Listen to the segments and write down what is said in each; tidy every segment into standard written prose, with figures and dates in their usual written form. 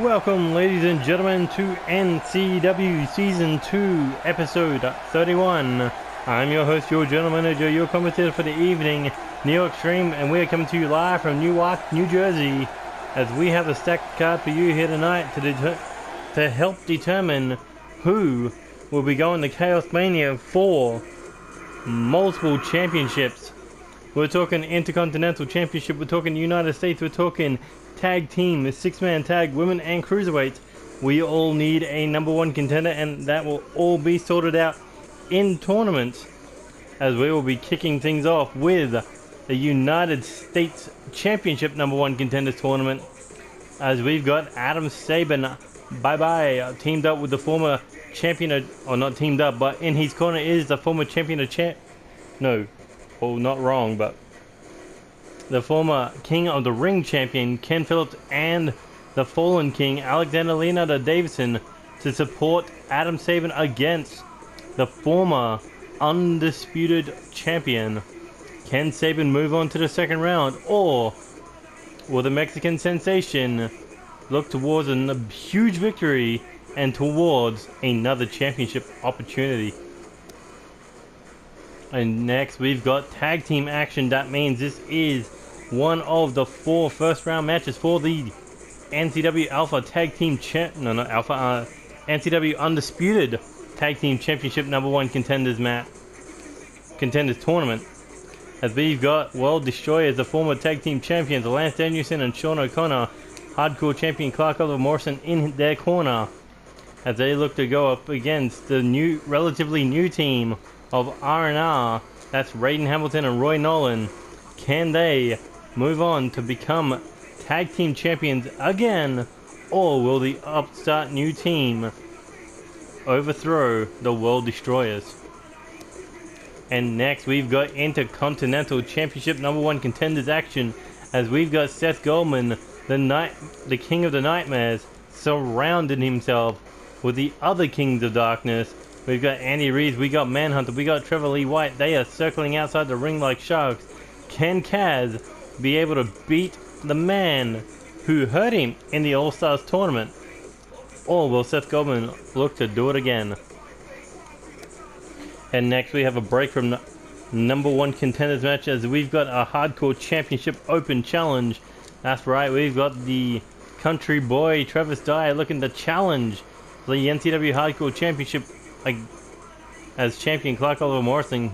Welcome, ladies and gentlemen, to NCW Season 2, Episode 31. I'm your host, your general manager, your commentator for the evening, NeoXtreme, and we are coming to you live from Newark, New Jersey, as we have a stacked card for you here tonight to help determine who will be going to Chaos Mania for multiple championships. We're talking Intercontinental Championship, we're talking United States, we're talking tag team, the 6-man tag, women and cruiserweight. We all need a number one contender, and that will all be sorted out in tournaments, as we will be kicking things off with the United States Championship number one contenders tournament, as we've got Adam Sabin, teamed up with the former champion, or not teamed up, but in his corner is the former champion of the former King of the Ring champion, Ken Phillips, and the Fallen King, Alexander Leonardo Davidson, to support Adam Sabin against the former Undisputed champion. Can Sabin move on to the second round, or will the Mexican sensation look towards a huge victory and towards another championship opportunity? And next we've got tag team action. That means this is one of the 4 first round matches for the NCW Alpha Tag Team NCW Undisputed Tag Team Championship number one contenders tournament. As we've got World Destroyers, the former tag team champions Lance Danielson and Sean O'Connor, hardcore champion Clark Oliver Morrison in their corner, as they look to go up against the relatively new team of R&R, that's Raiden Hamilton and Roy Nolan. Can they move on to become tag team champions again, or will the upstart new team overthrow the World Destroyers? And next we've got Intercontinental Championship number one contenders action, as we've got Seth Goldman, the King of the Nightmares, surrounding himself with the other Kings of Darkness. We've got Andy Reeves, we got Manhunter, we got Trevor Lee White. They are circling outside the ring like sharks. Can Kaz be able to beat the man who hurt him in the All-Stars tournament? Or will Seth Goldman look to do it again? And next we have a break from the number one contenders match, as we've got a Hardcore Championship Open Challenge. That's right, we've got the country boy Travis Dyer looking to challenge the NCW Hardcore Championship as champion Clark Oliver Morrison.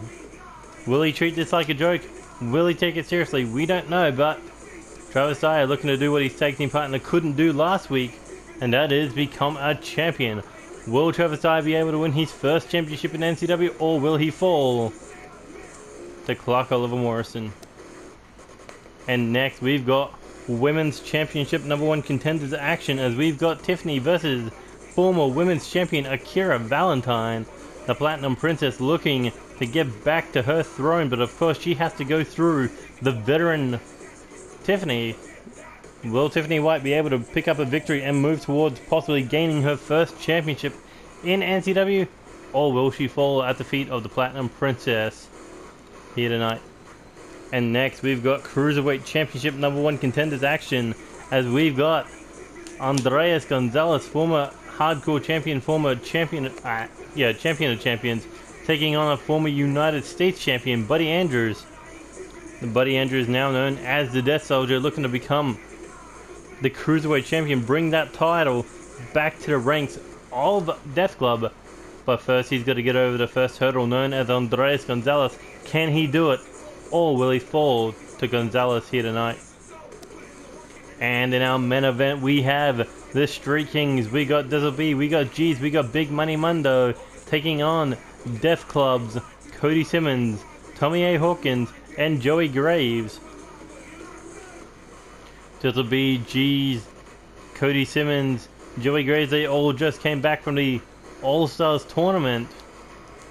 Will he treat this like a joke? Will he take it seriously? We don't know, but Travis Dyer looking to do what his tag team partner couldn't do last week, and that is become a champion. Will Travis Dyer be able to win his first championship in NCW, or will he fall to Clark Oliver Morrison? And next we've got Women's Championship number one contenders action, as we've got Tiffany versus former women's champion Akira Valentine, the Platinum Princess, looking to get back to her throne, but of course she has to go through the veteran Tiffany. Will Tiffany White be able to pick up a victory and move towards possibly gaining her first championship in NCW, or will she fall at the feet of the Platinum Princess here tonight? And next we've got Cruiserweight Championship number one contenders action, as we've got Andreas Gonzales, former hardcore champion, champion of champions, taking on a former United States champion, Buddy Andrews. The Buddy Andrews, now known as the Death Soldier, looking to become the Cruiserweight champion, bring that title back to the ranks of Death Club. But first he's got to get over the first hurdle, known as Andreas Gonzales. Can he do it, or will he fall to Gonzales here tonight? And in our main event we have the Street Kings. We got Dizzle B, we got G's, we got Big Money Mundo taking on Death Club's Cody Simmons, Tommy A. Hawkins, and Joey Graves. Dizzle B, G's, Cody Simmons, Joey Graves, they all just came back from the All-Stars tournament,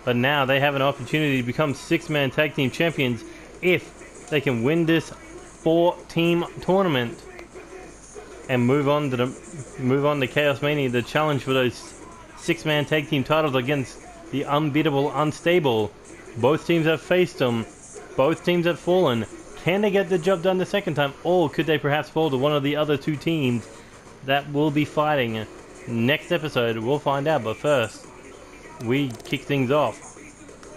but now they have an opportunity to become 6-man tag team champions if they can win this 4-team tournament and move on to Chaos Mania, the challenge for those 6-man tag team titles against the unbeatable, unstable. Both teams have faced them. Both teams have fallen. Can they get the job done the second time, or could they perhaps fall to one of the other two teams that will be fighting. Next episode, we'll find out. But first, we kick things off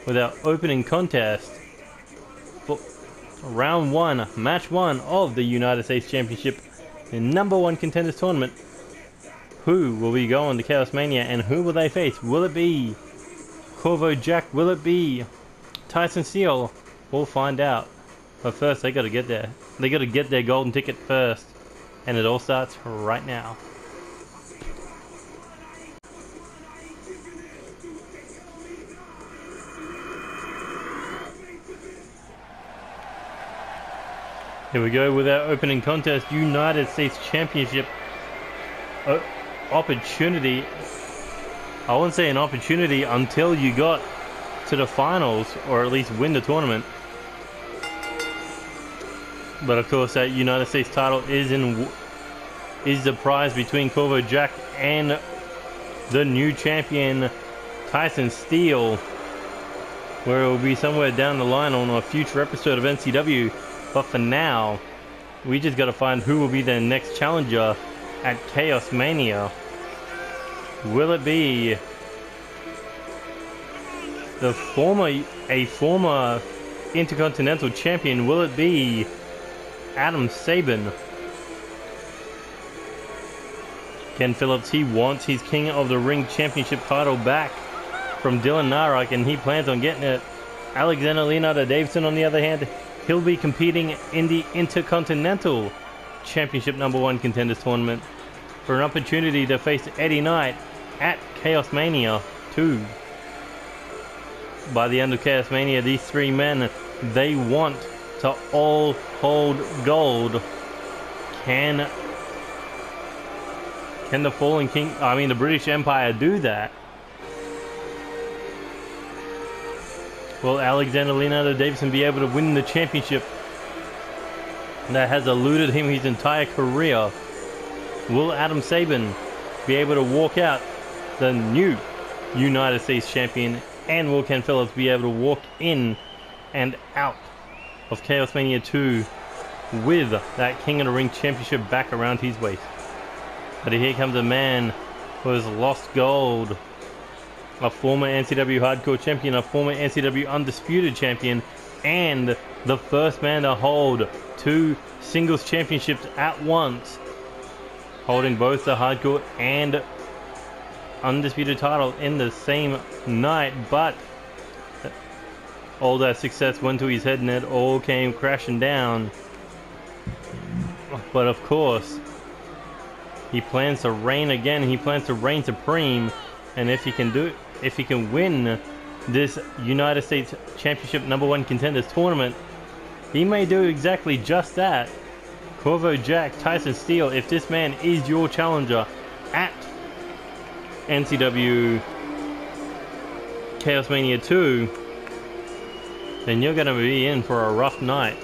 with our opening contest for round 1, match 1 of the United States Championship #1 Contenders Tournament. Who will be going to Chaos Mania and who will they face? Will it be Corvo Jack? Will it be Tyson Steele? We'll find out. But first, they got to get there. They got to get their golden ticket first. And it all starts right now. Here we go with our opening contest, United States Championship opportunity. I wouldn't say an opportunity until you got to the finals, or at least win the tournament. But of course, that United States title is the prize between Corvo Jack and the new champion Tyson Steele, where it will be somewhere down the line on a future episode of NCW. But for now, we just got to find who will be their next challenger at Chaos Mania. Will it be a former Intercontinental champion? Will it be Adam Sabin? Ken Phillips, he wants his King of the Ring Championship title back from Dylan Narak, and he plans on getting it. Alexander Leonardo Davidson, on the other hand, he'll be competing in the Intercontinental Championship #1 Contenders Tournament for an opportunity to face Eddie Knight at Chaos Mania 2. By the end of Chaos Mania, these three men, they want to all hold gold. Can the fallen king, the British Empire, do that? Will Alexander Leonardo Davidson be able to win the championship that has eluded him his entire career? Will Adam Sabin be able to walk out the new United States champion? And will Ken Phillips be able to walk in and out of Chaos Mania 2 with that King of the Ring championship back around his waist? But here comes a man who has lost gold. A former NCW Hardcore champion, a former NCW Undisputed champion, and the first man to hold 2 singles championships at once, holding both the Hardcore and Undisputed title in the same night. But all that success went to his head and it all came crashing down. But of course, he plans to reign again. He plans to reign supreme, and if he can win this United States Championship #1 Contenders Tournament, he may do exactly just that. Corvo Jack, Tyson Steele, if this man is your challenger at NCW Chaos Mania 2, then you're going to be in for a rough night.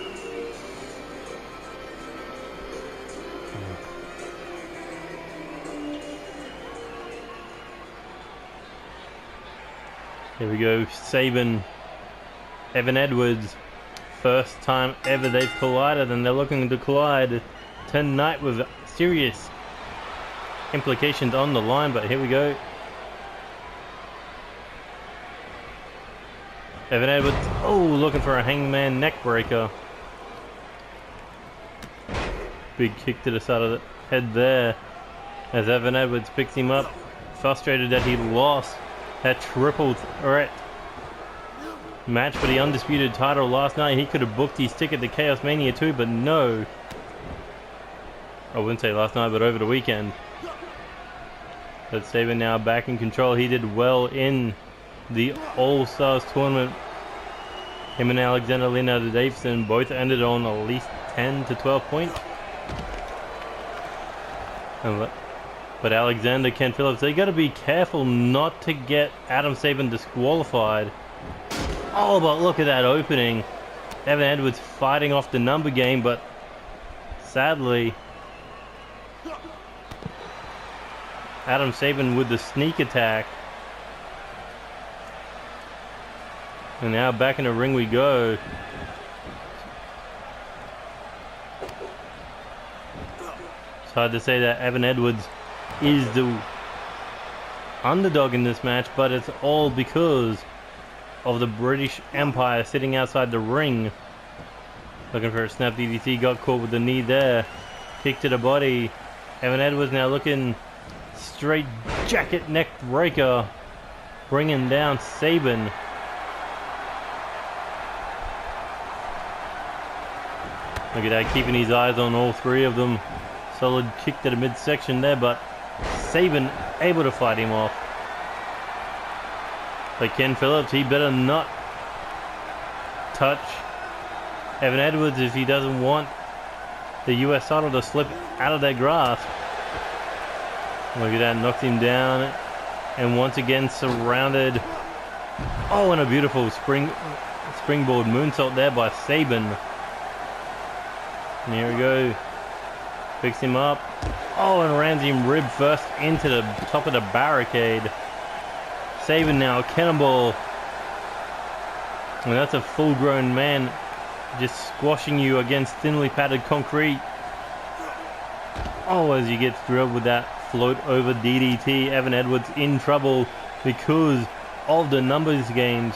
Here we go, Sabin, Evan Edwards, first time ever they've collided, and they're looking to collide tonight with serious implications on the line. But here we go. Evan Edwards, looking for a hangman neck breaker. Big kick to the side of the head there as Evan Edwards picks him up, frustrated that he lost that triple threat match for the Undisputed title last night. He could have booked his ticket to Chaos Mania 2, but no. I wouldn't say last night, but over the weekend. But Sabin now back in control. He did well in the All-Stars tournament. Him and Alexander Leonardo Davidson both ended on at least 10 to 12 points. But Alexander, Ken Phillips, they got to be careful not to get Adam Sabin disqualified. But look at that opening. Evan Edwards fighting off the number game, but sadly, Adam Sabin with the sneak attack. And now back in the ring we go. It's hard to say that Evan Edwards is the underdog in this match, but it's all because of the British Empire sitting outside the ring. Looking for a snap DDT, got caught with the knee there. Kick to the body. Evan Edwards now looking straight jacket neck breaker, bringing down Sabin. Look at that, keeping his eyes on all three of them. Solid kick to the midsection there, but Sabin able to fight him off. But Ken Phillips, he better not touch Evan Edwards if he doesn't want the US title to slip out of their grasp. Look at that, knocked him down, and once again surrounded. Oh, and a beautiful springboard moonsault there by Sabin. And here we go. Picks him up. Oh, and rams him rib first into the top of the barricade. Sabin now, cannonball. And that's a full-grown man just squashing you against thinly padded concrete. Oh, as he gets drilled with that float over DDT. Evan Edwards in trouble because of the numbers games.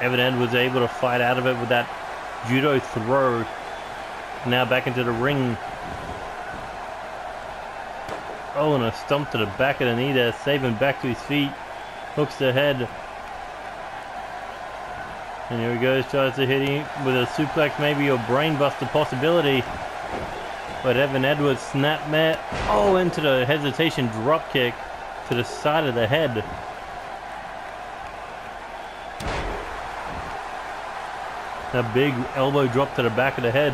Evan Edwards able to fight out of it with that judo throw. Now back into the ring. Oh, and a stomp to the back of the knee there. Sabin back to his feet. Hooks the head. And here he goes. Tries to hit him with a suplex, maybe a brainbuster possibility. But Evan Edwards snap mat. Oh, into the hesitation drop kick to the side of the head. A big elbow drop to the back of the head.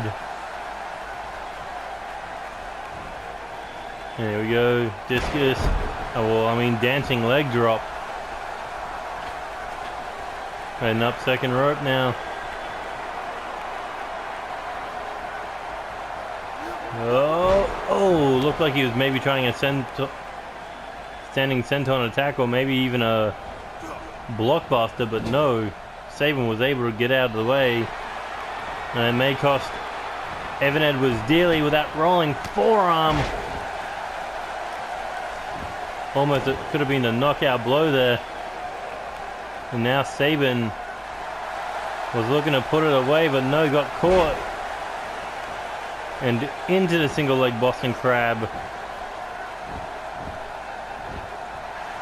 There we go. Discus. Oh, well, I mean, dancing leg drop. Heading up second rope now. Oh, looked like he was maybe trying a standing senton attack, or maybe even a blockbuster, but no. Sabin was able to get out of the way. And it may cost Evan Edwards dearly with that rolling forearm. Almost it could have been a knockout blow there. And now Sabin was looking to put it away, but no, got caught. And into the single leg Boston Crab.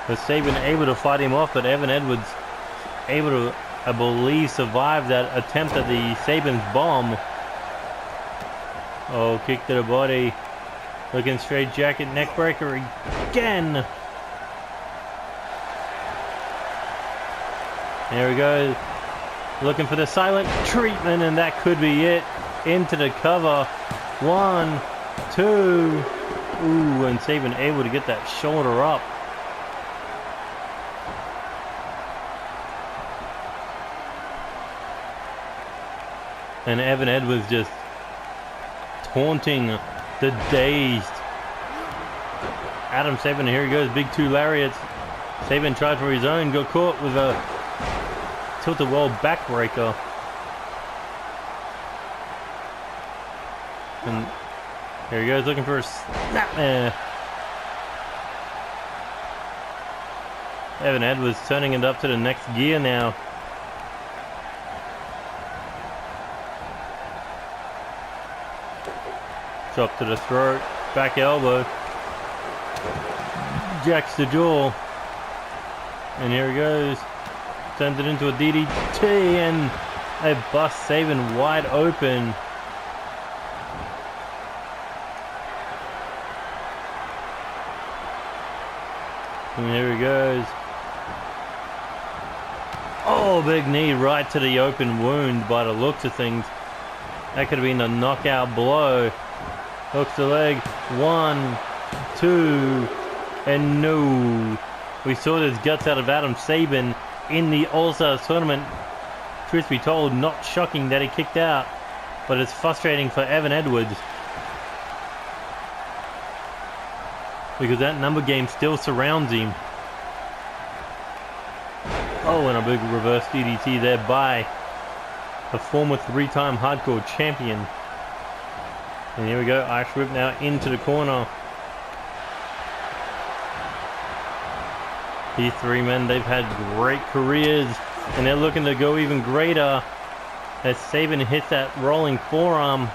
But Sabin able to fight him off, but Evan Edwards able to, I believe, survive that attempt at the Sabin's bomb. Oh, kick to the body. Looking straight jacket neck breaker again. There we go. Looking for the silent treatment, and that could be it. Into the cover. 1, 2. Ooh, and Sabin able to get that shoulder up. And Evan Edwards just taunting the dazed Adam Sabin. Here he goes, big two lariats. Sabin tried for his own, got caught with a tilt-a-whirl backbreaker. And here he goes, looking for a snapmare. Evan Edwards turning it up to the next gear now. Drop to the throat, back elbow. Jacks the jaw. And here he goes. Turns it into a DDT, and they bust Sabin wide open. And here he goes. Oh, big knee right to the open wound by the looks of things. That could have been a knockout blow. Hooks the leg. 1, 2, and no. We saw this guts out of Adam Sabin in the All-Stars tournament. Truth be told, not shocking that he kicked out, but it's frustrating for Evan Edwards because that number game still surrounds him. Oh, and a big reverse DDT there by the former 3-time hardcore champion. And here we go, Irish whip now into the corner. These three men, they've had great careers, and they're looking to go even greater as Sabin hits that rolling forearm.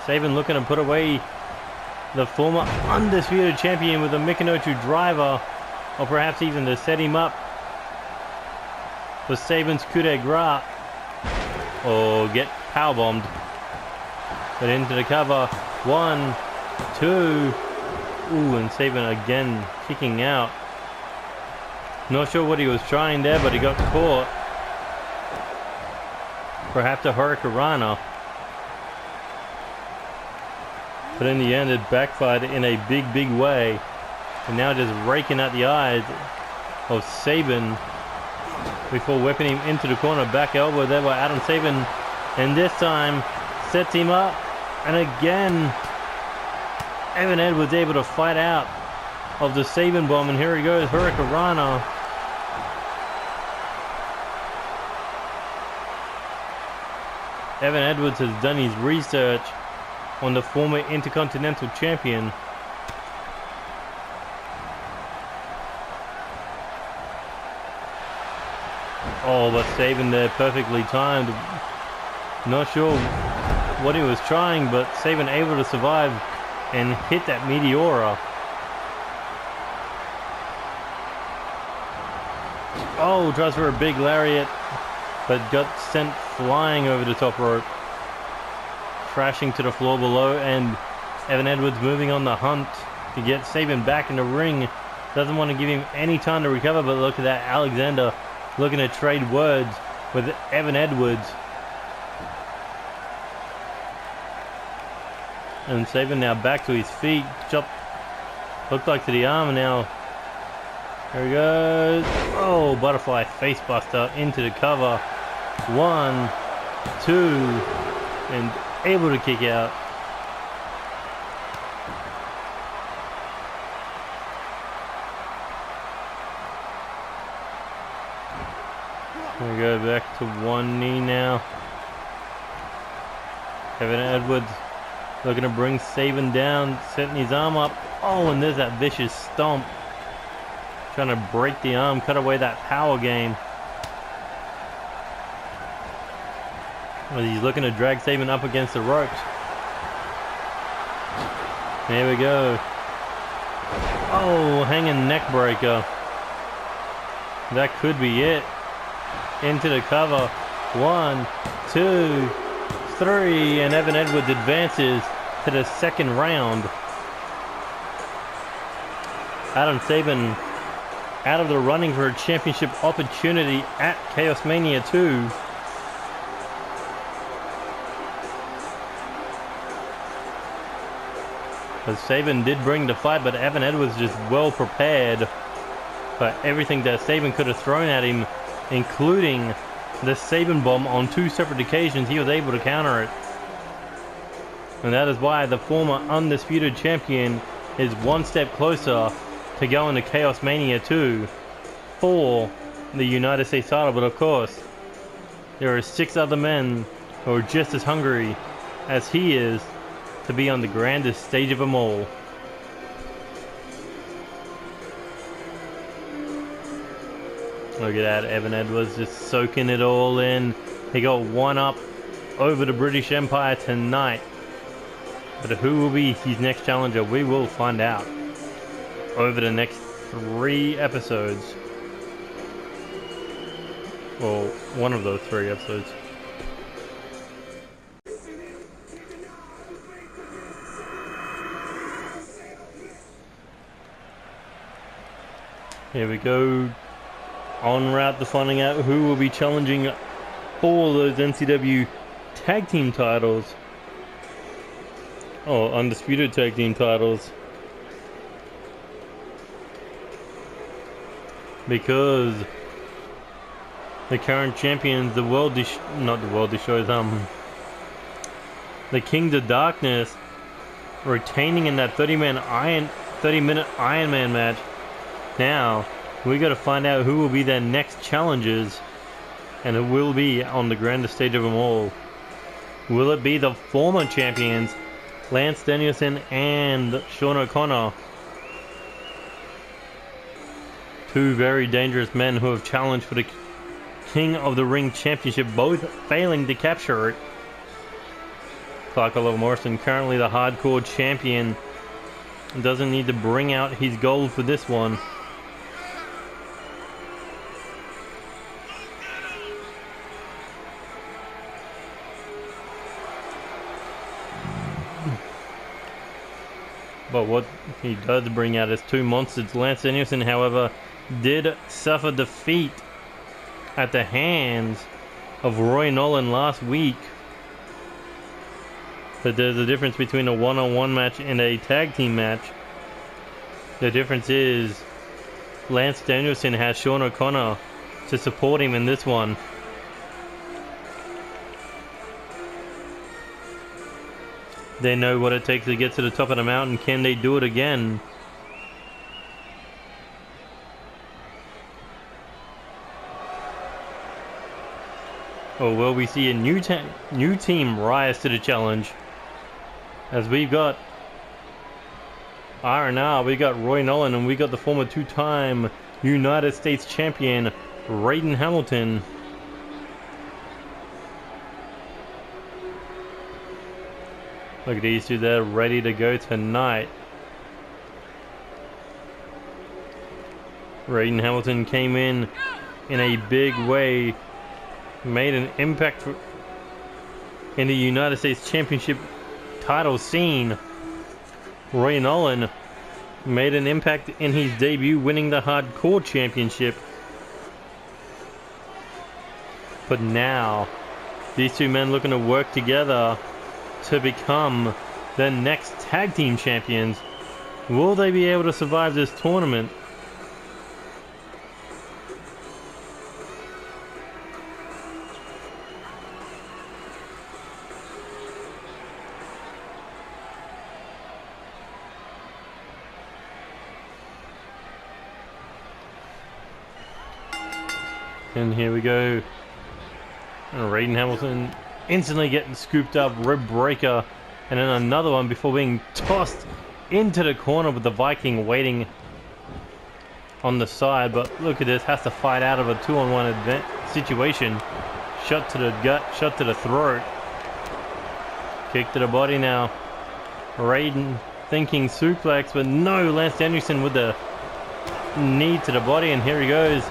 Sabin looking to put away the former undisputed champion with a Mikinochu driver, or perhaps even to set him up for Sabin's coup de grace, or get powerbombed. But into the cover, 1, 2, ooh, and Sabin again kicking out. Not sure what he was trying there, but he got caught. Perhaps a Hurricanrana. But in the end, it backfired in a big, big way. And now just raking at the eyes of Sabin before whipping him into the corner. Back elbow there by Adam Sabin. And this time, sets him up. And again, Evan Edwards able to fight out of the Sabin bomb. And here he goes, Hurricanrana. Evan Edwards has done his research on the former Intercontinental champion. Oh, but Sabin there perfectly timed. Not sure what he was trying, but Sabin able to survive and hit that Meteora. Oh, tries for a big lariat, but got sent flying over the top rope, crashing to the floor below, and Evan Edwards moving on the hunt to get Sabin back in the ring. Doesn't want to give him any time to recover, but look at that, Alexander looking to trade words with Evan Edwards. And Sabin now back to his feet, chop, looked like to the arm, and now there he goes. Oh, butterfly facebuster into the cover. 1, 2, and able to kick out. We go back to one knee now. Evan Edwards looking to bring Sabin down, setting his arm up. Oh, and there's that vicious stomp. Trying to break the arm, cut away that power game. Well, he's looking to drag Sabin up against the ropes. There we go. Oh, hanging neck breaker. That could be it. Into the cover. 1, 2, 3, and Evan Edwards advances to the second round. Adam Sabin out of the running for a championship opportunity at Chaos Mania 2. As Sabin did bring the fight, but Evan Edwards just well prepared for everything that Sabin could have thrown at him, including the Sabin bomb on 2 separate occasions. He was able to counter it. And that is why the former undisputed champion is one step closer to going to Chaos Mania 2 for the United States title. But of course, there are 6 other men who are just as hungry as he is to be on the grandest stage of them all. Look at that, Evan Edwards just soaking it all in. He got one up over the British Empire tonight. But who will be his next challenger? We will find out over the next 3 episodes. Well, one of those 3 episodes. Here we go. En route to finding out who will be challenging for those NCW tag team titles. Oh, undisputed tag team titles. Because the current champions, the Kings of Darkness, retaining in that 30-minute Iron Man match. Now, we got to find out who will be their next challengers, and it will be on the grandest stage of them all. Will it be the former champions Lance Danielson and Sean O'Connor. Two very dangerous men who have challenged for the King of the Ring Championship, both failing to capture it. Clark Oliver Morrison, currently the hardcore champion, doesn't need to bring out his gold for this one. But what he does bring out is two monsters. Lance Danielson, however, did suffer defeat at the hands of Roy Nolan last week. But there's a difference between a one-on-one match and a tag team match. The difference is Lance Danielson has Sean O'Connor to support him in this one. They know what it takes to get to the top of the mountain. Can they do it again? Or will we see a new team rise to the challenge? As we've got R&R, we got Roy Nolan, and we got the former two-time United States champion Raiden Hamilton. Look at these two there, ready to go tonight. Raiden Hamilton came in a big way, made an impact in the United States Championship title scene. Roy Nolan made an impact in his debut, winning the Hardcore Championship. But now, these two men looking to work together to become the next tag team champions. Will they be able to survive this tournament? And here we go. And Raiden Hamilton instantly getting scooped up, rib breaker, and then another one before being tossed into the corner with the Viking waiting on the side. But look at this, has to fight out of a 2-on-1 situation. Shot to the gut, shot to the throat. Kick to the body now. Raiden thinking suplex, but no, Lance Danielson with the knee to the body, and here he goes.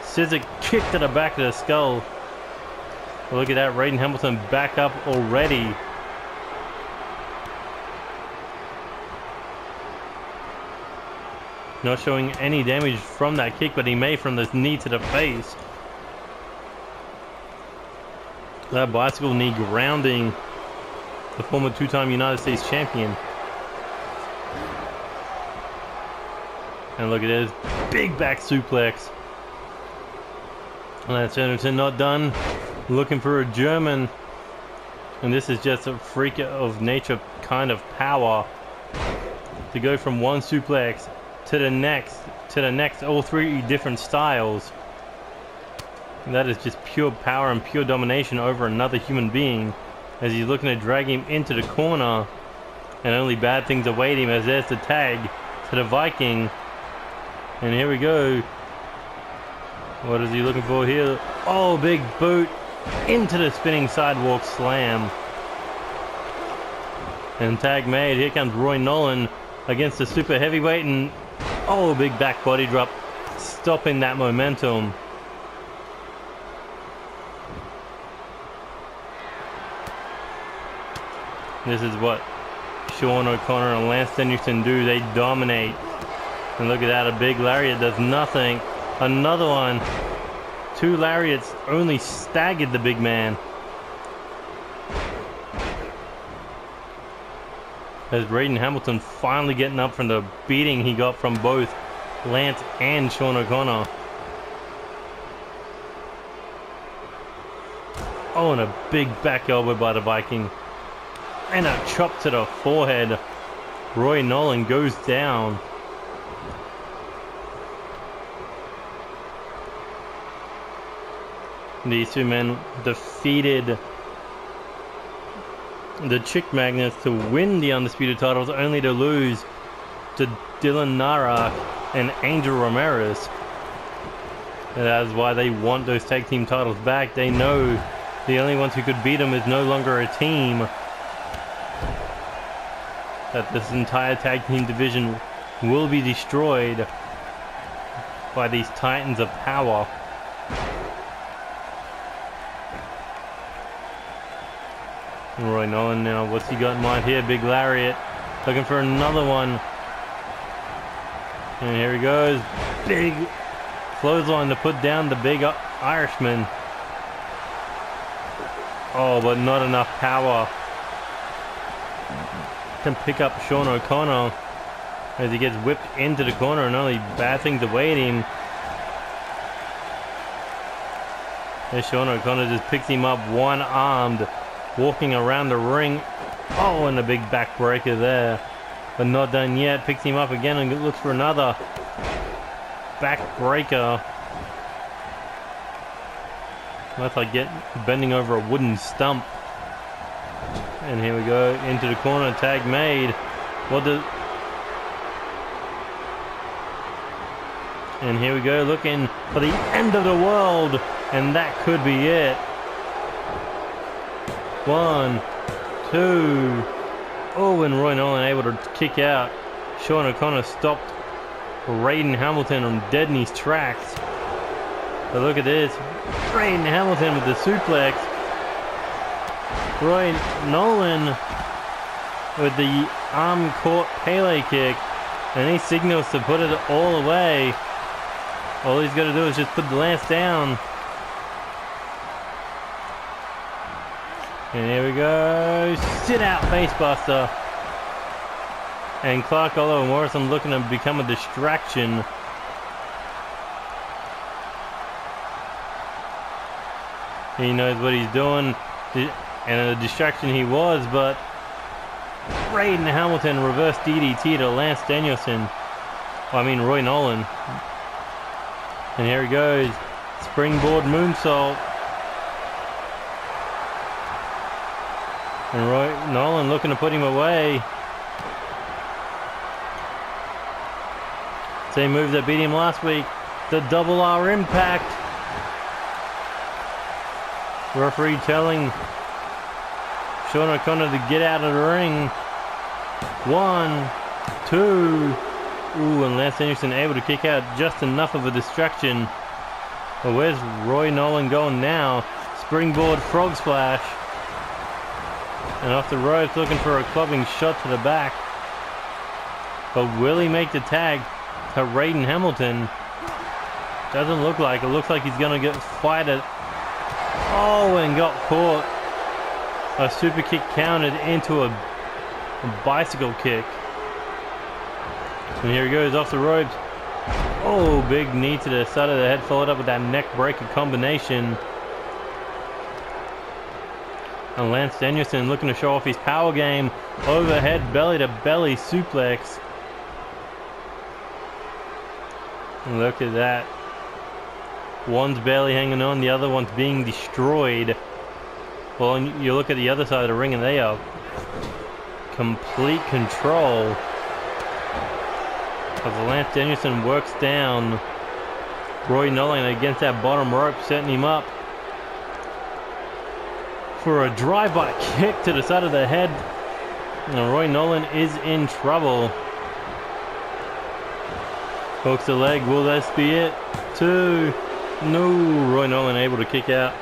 Scissor kick to the back of the skull. Well, look at that, Raiden Hamilton back up already. Not showing any damage from that kick, but he may from this knee to the face. That bicycle knee grounding the former two-time United States champion. And look at this, big back suplex. Lance Anderson not done. Looking for a German. And this is just a freak of nature kind of power. To go from one suplex to the next, all three different styles. And that is just pure power and pure domination over another human being. As he's looking to drag him into the corner. And only bad things await him, as there's the tag to the Viking. And here we go. What is he looking for here? Oh, big boot into the spinning sidewalk slam. And tag made. Here comes Roy Nolan against the super heavyweight, and oh, big back body drop, stopping that momentum. This is what Sean O'Connor and Lance Danielson do. They dominate. And look at that, a big lariat does nothing. Another one. Two lariats only staggered the big man. As Raiden Hamilton finally getting up from the beating he got from both Lance and Sean O'Connor. Oh, and a big back elbow by the Viking. And a chop to the forehead. Roy Nolan goes down. These two men defeated the Chick Magnets to win the Undisputed titles, only to lose to Dylan Narak and Angel Ramirez. And that's why they want those tag team titles back. They know the only ones who could beat them is no longer a team. That this entire tag team division will be destroyed by these titans of power. Roy Nolan now, what's he got in mind here? Big lariat, looking for another one. And here he goes, big clothesline to put down the big Irishman. Oh, but not enough power to pick up Sean O'Connor as he gets whipped into the corner, and only bad things await him. And Sean O'Connor just picks him up one-armed, walking around the ring. Oh, and a big backbreaker there. But not done yet. Picks him up again and looks for another backbreaker. That's like bending over a wooden stump. And here we go, into the corner, tag made. And here we go, looking for the end of the world. And that could be it. 1, 2. Oh, and Roy Nolan able to kick out. Sean O'Connor stopped Raiden Hamilton dead in his tracks. But look at this. Raiden Hamilton with the suplex. Roy Nolan with the arm caught Pele kick. And he signals to put it all away. All he's got to do is just put the lance down. And here we go. Sit out facebuster. And Clark Oliver Morrison looking to become a distraction. He knows what he's doing. And a distraction he was, but Raiden Hamilton reverse DDT to Lance Danielson. Roy Nolan. And here he goes. Springboard moonsault. And Roy Nolan looking to put him away. Same move that beat him last week. The double R impact. Referee telling Sean O'Connor to get out of the ring. 1, 2. Ooh, and Lance Anderson able to kick out just enough of a distraction. But where's Roy Nolan going now? Springboard frog splash. And off the ropes, looking for a clubbing shot to the back. But will he make the tag to Raiden Hamilton? Doesn't look like it. Looks like he's going to get fighted. Oh, and got caught. A super kick countered into a bicycle kick. And here he goes off the ropes. Oh, big knee to the side of the head, followed up with that neck breaker combination. And Lance Danielson looking to show off his power game. Overhead belly to belly suplex. And look at that. One's barely hanging on, the other one's being destroyed. Well, you look at the other side of the ring and they are complete control. As Lance Danielson works down Roy Nolan against that bottom rope, setting him up for a drive-by kick to the side of the head. And Roy Nolan is in trouble. Hooks the leg. Will this be it? 2. No. Roy Nolan able to kick out.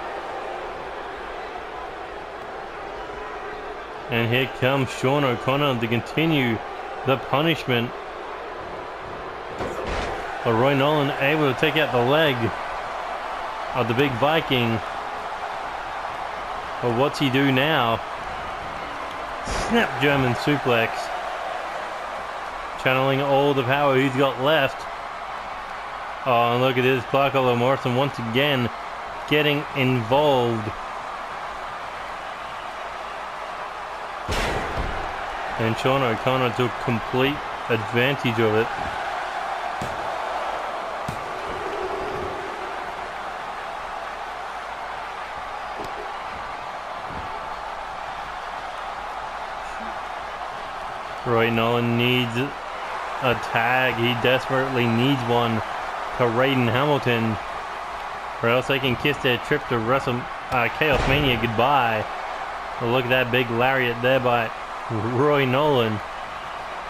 And here comes Sean O'Connor to continue the punishment. But Roy Nolan able to take out the leg of the big Viking. But what's he do now? Snap German suplex. Channeling all the power he's got left. Oh, and look at this. Clark Oliver Morrison once again getting involved. And Sean O'Connor took complete advantage of it. Roy Nolan needs a tag. He desperately needs one to Raiden Hamilton, or else they can kiss their trip to Chaos Mania goodbye. But look at that big lariat there by Roy Nolan.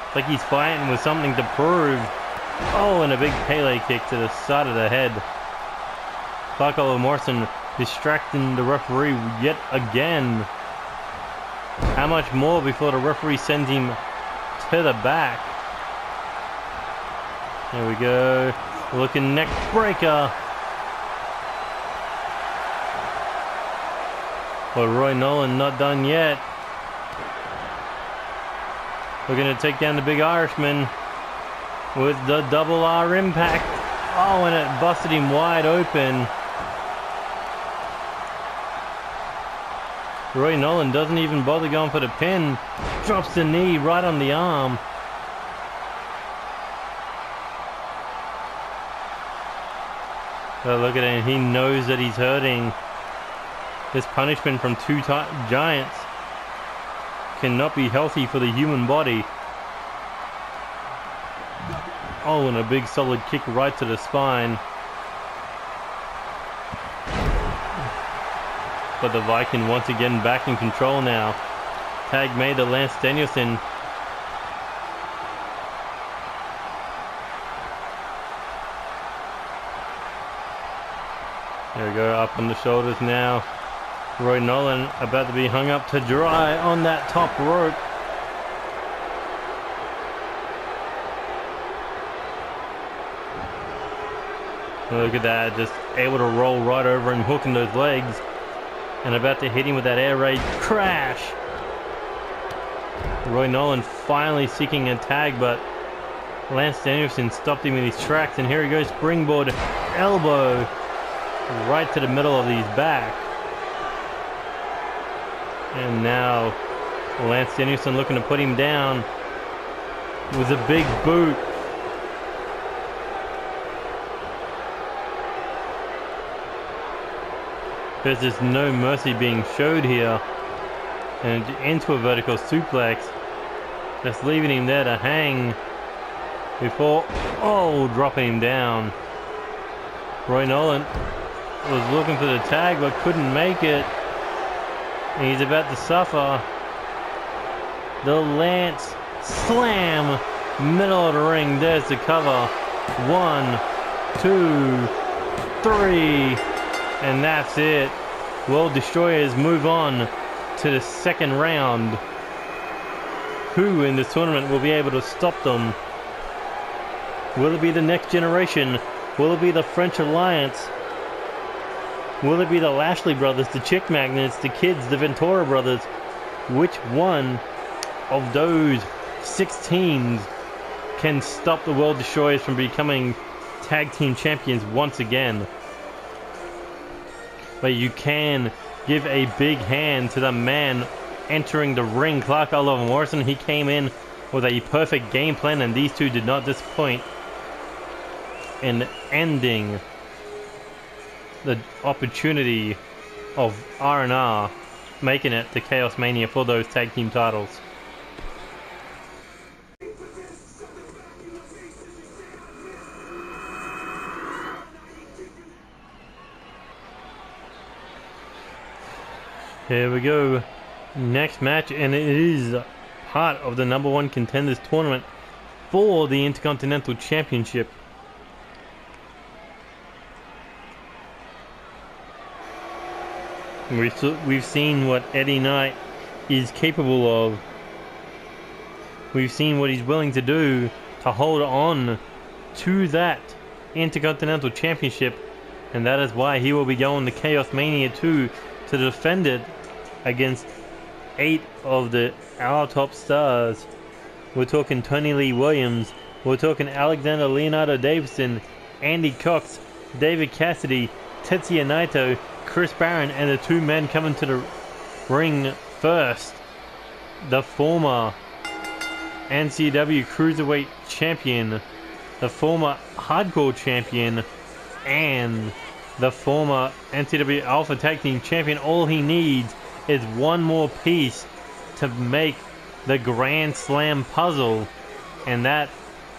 It's like he's fighting with something to prove. Oh, and a big Pele kick to the side of the head. Morrison distracting the referee yet again. How much more before the referee sends him to the back? There we go. Looking neck breaker. But Roy Nolan not done yet. We're going to take down the big Irishman with the double R impact. Oh, and it busted him wide open. Roy Nolan doesn't even bother going for the pin. Drops the knee right on the arm. Oh, look at him. He knows that he's hurting. This punishment from two giants cannot be healthy for the human body. Oh, and a big solid kick right to the spine. But the Viking once again back in control now. Tag made to Lance Danielson. There we go, up on the shoulders now. Roy Nolan about to be hung up to dry on that top rope. Look at that, just able to roll right over and hooking those legs. And about to hit him with that air raid crash. Roy Nolan finally seeking a tag, but Lance Danielson stopped him in his tracks. And here he goes, springboard elbow right to the middle of his back. And now Lance Danielson looking to put him down with a big boot. There's just no mercy being showed here. And into a vertical suplex. Just leaving him there to hang before, dropping him down. Roy Nolan was looking for the tag but couldn't make it. And he's about to suffer. The Lance slam. Middle of the ring. There's the cover. 1, 2, 3. And that's it. World Destroyers move on to the second round. Who in this tournament will be able to stop them? Will it be the Next Generation? Will it be the French Alliance? Will it be the Lashley brothers, the Chick Magnets, the Kids, the Ventura brothers? Which one of those 6 teams can stop the World Destroyers from becoming tag team champions once again? But you can give a big hand to the man entering the ring, Clark Oliver Morrison. He came in with a perfect game plan, and these two did not disappoint in ending the opportunity of R&R making it to Chaos Mania for those tag team titles. Here we go. Next match, and it is part of the #1 Contenders tournament for the Intercontinental Championship. We've seen what Eddie Knight is capable of. We've seen what he's willing to do to hold on to that Intercontinental Championship, and that is why he will be going to Chaos Mania 2 to defend it against 8 of our top stars. We're talking Tony Lee Williams, we're talking Alexander Leonardo Davison, Andy Cox, David Cassidy, Tetsuya Naito, Chris Barron, and the 2 men coming to the ring first. The former NCW Cruiserweight champion, the former Hardcore champion, and the former NCW Alpha Tag Team champion. All he needs is one more piece to make the Grand Slam puzzle, and that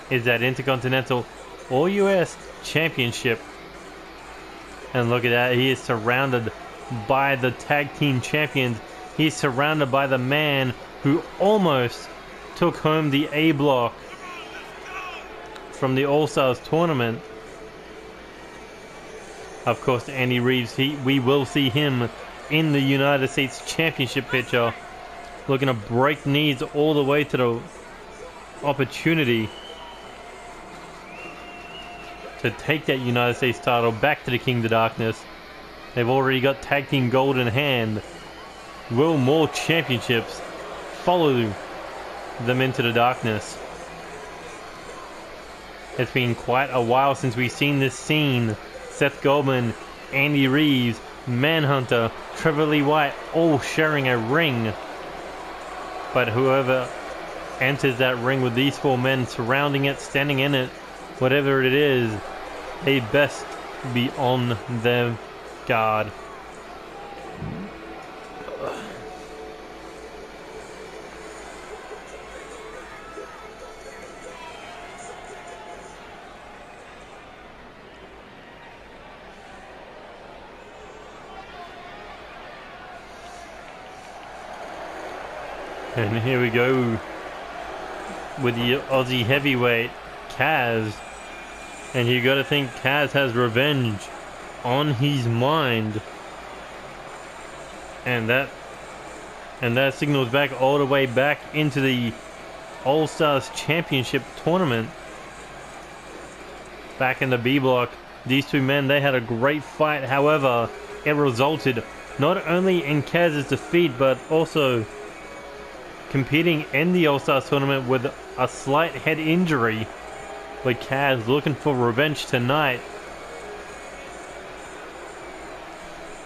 is that Intercontinental or US Championship. And look at that, he is surrounded by the tag team champions. He's surrounded by the man who almost took home the A block from the All-Stars tournament. Of course, Andy Reeves, we will see him in the United States Championship picture, looking to break knees all the way to the opportunity to take that United States title back to the King of Darkness. They've already got tag team gold in hand. Will more championships follow them into the darkness? It's been quite a while since we've seen this scene. Seth Goldman, Andy Reeves, Manhunter, Trevor Lee White all sharing a ring. But whoever enters that ring with these four men surrounding it, standing in it, whatever it is, they best be on their guard. And here we go with the Aussie heavyweight, Kaz. And you gotta think Kaz has revenge on his mind. And that signals back all the way back into the All-Stars Championship tournament. Back in the B block, these two men, they had a great fight. However, it resulted not only in Kaz's defeat, but also competing in the All-Stars tournament with a slight head injury. With Kaz looking for revenge tonight.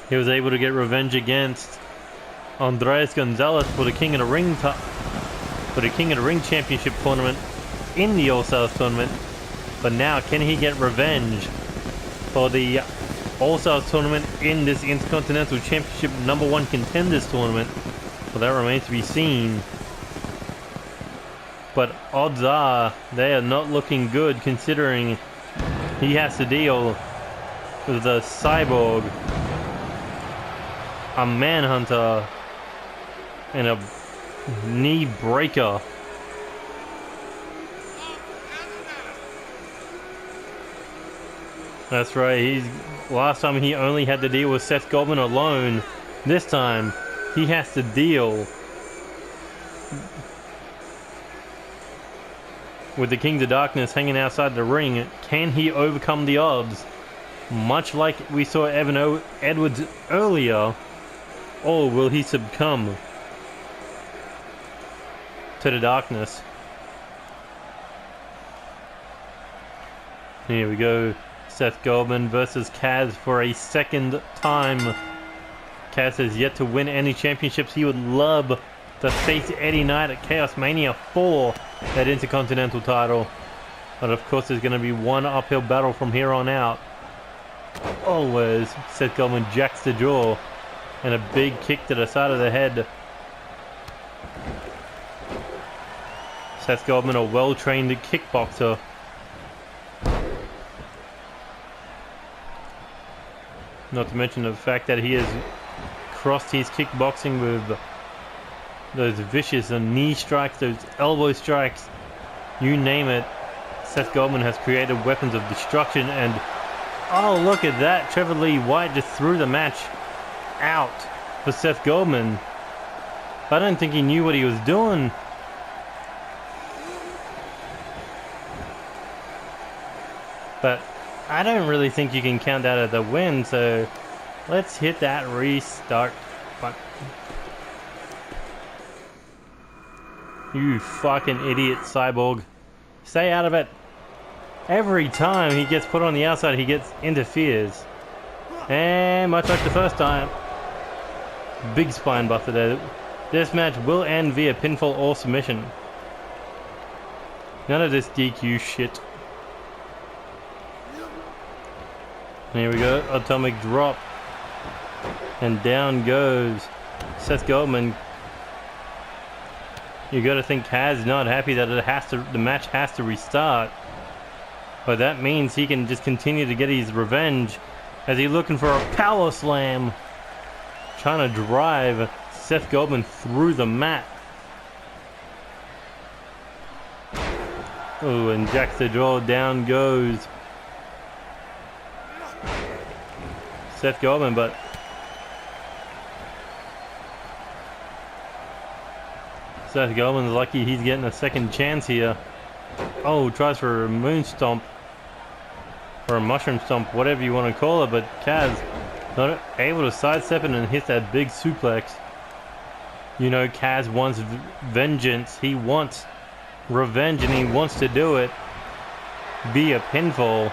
He was able to get revenge against Andreas Gonzales for the King of the Ring Championship tournament in the All-Stars tournament. But now, can he get revenge for the All-Stars tournament in this Intercontinental Championship #1 Contenders tournament? Well, that remains to be seen. But odds are they are not looking good, considering he has to deal with a Cyborg, a Manhunter, and a knee breaker. That's right, last time he only had to deal with Seth Goldman alone. This time he has to deal with the Kings of Darkness hanging outside the ring. Can he overcome the odds? Much like we saw Evan Edwards earlier, or will he succumb to the darkness? Here we go. Seth Goldman versus Kaz for a second time. Kaz has yet to win any championships. He would love to face Eddie Knight at Chaos Mania for that Intercontinental title. But of course there's going to be one uphill battle from here on out. Always Seth Goldman jacks the jaw and a big kick to the side of the head. Seth Goldman, a well-trained kickboxer. Not to mention the fact that he has crossed his kickboxing with those vicious knee strikes, those elbow strikes, you name it. Seth Goldman has created weapons of destruction. And oh, look at that, Trevor Lee White just threw the match out for Seth Goldman. I don't think he knew what he was doing. But I don't really think you can count that as a win, so let's hit that restart button. You fucking idiot, Cyborg. Stay out of it. Every time he gets put on the outside, he interferes. And much like the first time, big spine buster there. This match will end via pinfall or submission. None of this DQ shit. Here we go, atomic drop. And down goes Seth Goldman. You got to think Kaz not happy that the match has to restart. But that means he can just continue to get his revenge as he's looking for a power slam. Trying to drive Seth Goldman through the mat. Oh, and jacks the jaw, down goes Seth Goldman, but Seth Goldman's lucky he's getting a second chance here. Oh, tries for a moon stomp. Or a mushroom stomp, whatever you want to call it, but Kaz not able to sidestep it and hit that big suplex. You know, Kaz wants vengeance. He wants revenge and he wants to do it via pinfall.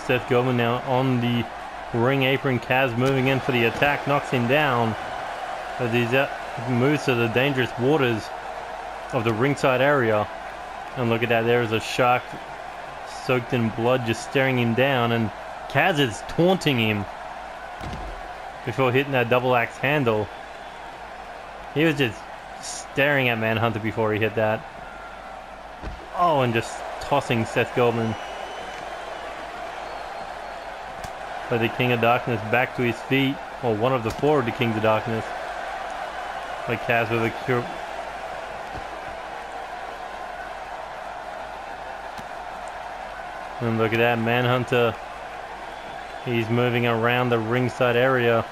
Seth Goldman now on the ring apron. Kaz moving in for the attack, knocks him down as he moves to the dangerous waters of the ringside area. And look at that, there is a shark soaked in blood just staring him down, and Kaz is taunting him before hitting that double axe handle. He was just staring at Manhunter before he hit that. Oh, and just tossing Seth Goldman. But the King of Darkness back to his feet, or one of the four of the Kings of Darkness. Like Kaz with a cure. And look at that, Manhunter. He's moving around the ringside area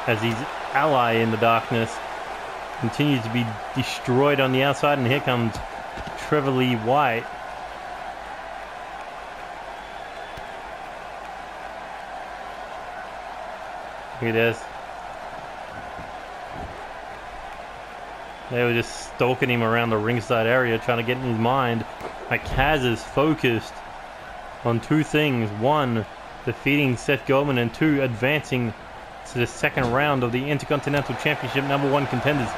as his ally in the darkness continues to be destroyed on the outside, and here comes Trevor Lee White. Look at this. They were just stalking him around the ringside area, trying to get in his mind. Like, Kaz is focused on two things. One, defeating Seth Goldman, and two, advancing to the second round of the Intercontinental Championship #1 Contenders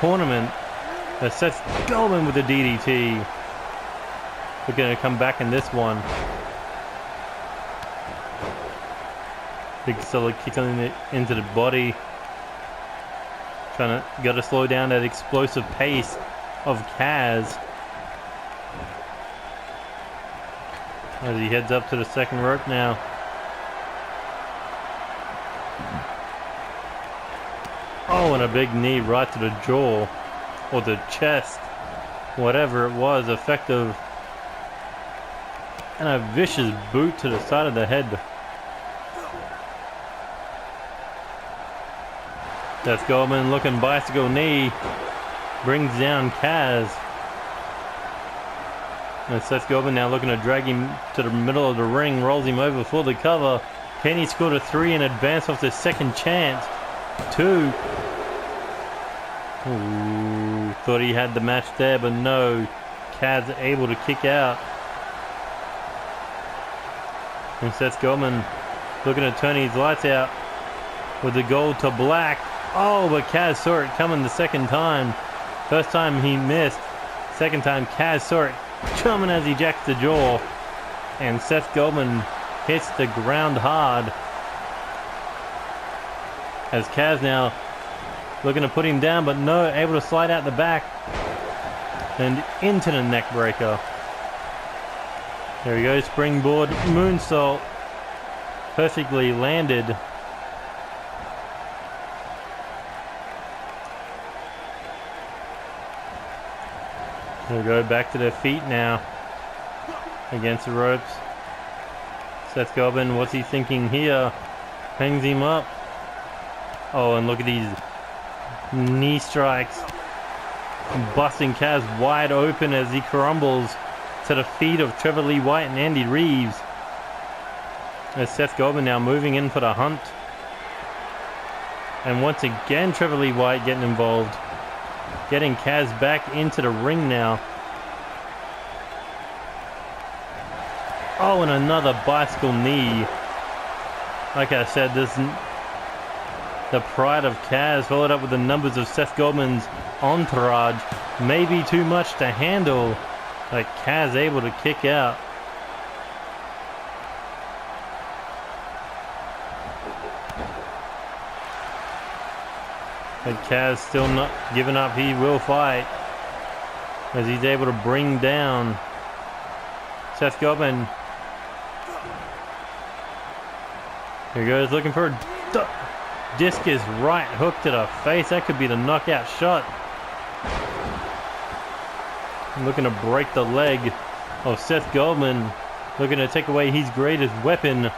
tournament. Seth Goldman with the DDT. We're going to come back in this one. Big solid kick into the body. Got to slow down that explosive pace of Kaz as he heads up to the second rope now. Oh, and a big knee right to the jaw or the chest, whatever it was, effective. And a vicious boot to the side of the head. Seth Goldman looking bicycle knee, brings down Kaz. And Seth Goldman now looking to drag him to the middle of the ring, rolls him over for the cover. Can he score to 3 and advance off the second chance? 2. Ooh, thought he had the match there, but no. Kaz able to kick out. And Seth Goldman looking to turn his lights out with the gold to black. Oh, but Kaz saw it coming the second time. First time he missed. Second time Kaz saw it coming as he jacks the jaw. And Seth Goldman hits the ground hard. As Kaz now looking to put him down, but no, able to slide out the back. And into the neck breaker. There we go, springboard moonsault. Perfectly landed. We'll go back to their feet now against the ropes. Seth Goldman, what's he thinking here? Hangs him up. Oh, and look at these knee strikes. Busting Kaz wide open as he crumbles to the feet of Trevor Lee White and Andy Reeves. As Seth Goldman now moving in for the hunt. And once again, Trevor Lee White getting involved. Getting Kaz back into the ring now. Oh, and another bicycle knee. Like I said, the pride of Kaz followed up with the numbers of Seth Goldman's entourage. Maybe too much to handle. Like Kaz able to kick out. But Kaz still not giving up. He will fight as he's able to bring down Seth Goldman. Here he goes, looking for a discus right hook to the face. That could be the knockout shot. Looking to break the leg of Seth Goldman. Looking to take away his greatest weapon.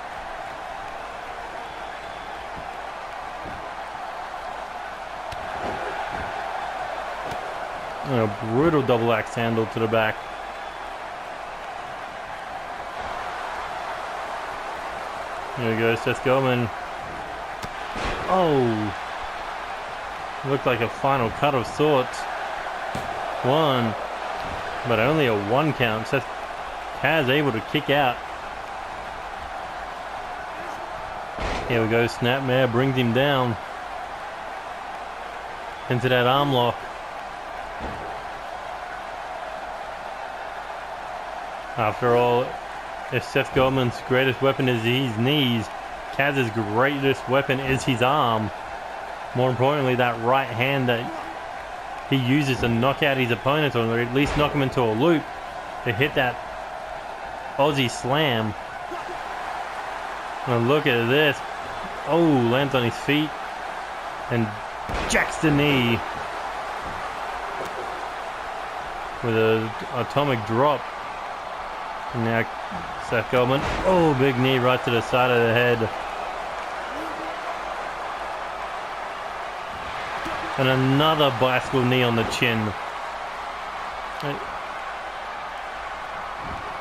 And a brutal double axe handle to the back. There we go, Seth Goldman. Oh! Looked like a final cut of sorts. One. But only a 1 count. Seth Kaz able to kick out. Here we go, Snapmare brings him down. Into that arm lock. After all, if Seth Goldman's greatest weapon is his knees, Kaz's greatest weapon is his arm. More importantly, that right hand that he uses to knock out his opponent, or at least knock him into a loop, to hit that Aussie slam. And look at this. Oh, lands on his feet and jacks the knee with an atomic drop. And now Seth Goldman, oh, big knee right to the side of the head. And another bicycle knee on the chin.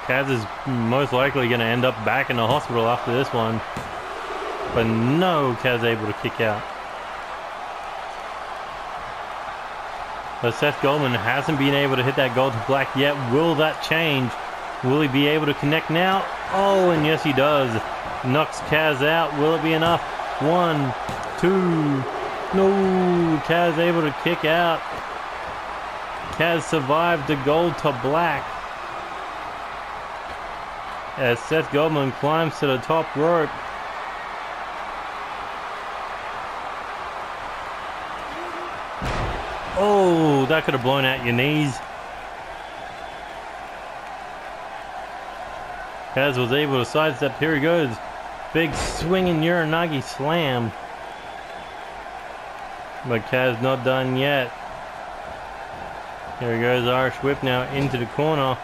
Kaz is most likely going to end up back in the hospital after this one. But no, Kaz able to kick out. But Seth Goldman hasn't been able to hit that gold to black yet. Will that change? Will he be able to connect now? Oh, and yes he does. Knocks Kaz out. Will it be enough? 1, 2. No, Kaz able to kick out. Kaz survived the gold to black. As Seth Goldman climbs to the top rope. Oh, that could have blown out your knees. Kaz was able to sidestep. Here he goes. Big swinging Uranagi slam. But Kaz not done yet. Here he goes, Irish whip now into the corner.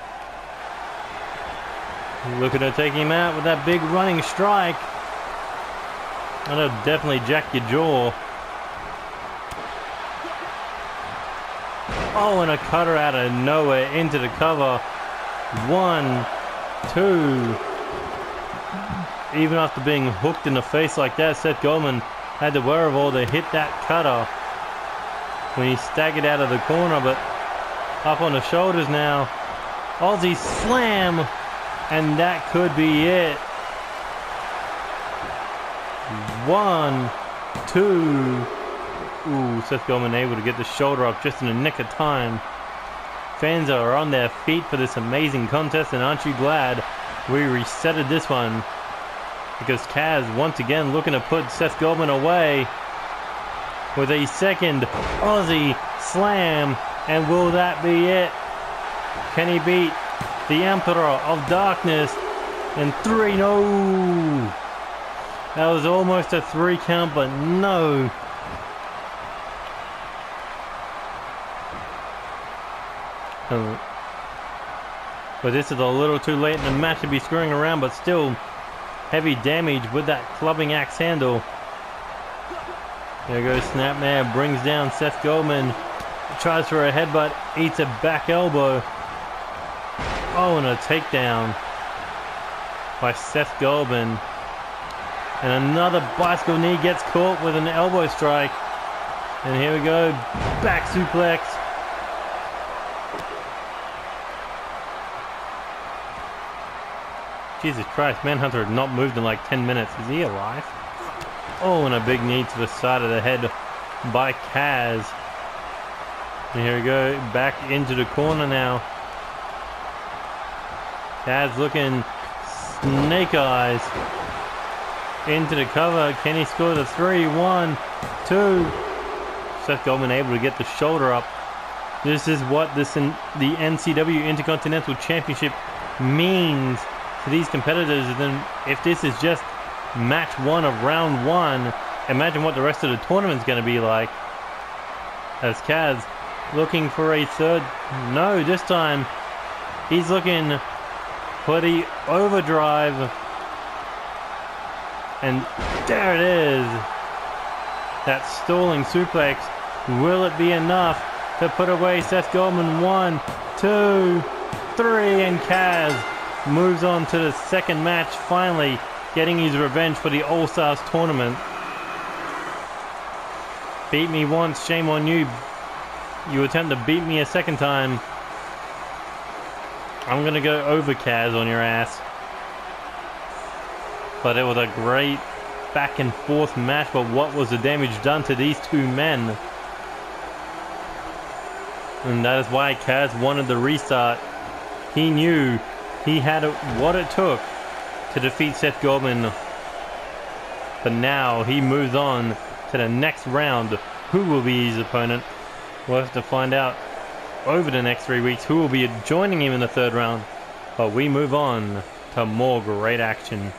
Looking to take him out with that big running strike. That'll definitely jack your jaw. Oh, and a cutter out of nowhere into the cover. 1, 2. Even after being hooked in the face like that, Seth Goldman had the wherewithal to hit that cutter when he staggered out of the corner, but up on the shoulders now. Aussie slam, and that could be it. 1, 2. Ooh, Seth Goldman able to get the shoulder up just in the nick of time. Fans are on their feet for this amazing contest, and aren't you glad we resetted this one? Because Kaz once again looking to put Seth Goldman away with a second Aussie slam. And will that be it? Can he beat the Emperor of Darkness in 3? No! That was almost a 3 count, but no. But this is a little too late in the match to be screwing around, but still heavy damage with that clubbing axe handle. There goes Snapmare, brings down Seth Goldman, tries for a headbutt, eats a back elbow. Oh, and a takedown by Seth Goldman. And another bicycle knee gets caught with an elbow strike. And here we go, back suplex. Jesus Christ, Manhunter had not moved in like 10 minutes. Is he alive? Oh, and a big knee to the side of the head by Kaz. And here we go, back into the corner now. Kaz looking snake eyes into the cover. Can he score the 3? 1, 2. Seth Seth Goldman able to get the shoulder up. This is what the NCW Intercontinental Championship means to these competitors. And then if this is just match 1 of round 1, imagine what the rest of the tournament's going to be like. As Kaz looking for a third. No, this time he's looking for the overdrive. And there it is. That stalling suplex. Will it be enough to put away Seth Goldman? 1, 2, 3, and Kaz moves on to the second match, finally getting his revenge for the All-Stars tournament. Beat me once, shame on you. You attempt to beat me a second time. I'm gonna go over Kaz on your ass. But it was a great back and forth match, but what was the damage done to these two men? And that is why Kaz wanted the restart. He knew he had what it took to defeat Seth Goldman. But now he moves on to the next round. Who will be his opponent? We'll have to find out over the next 3 weeks who will be joining him in the third round. But we move on to more great action.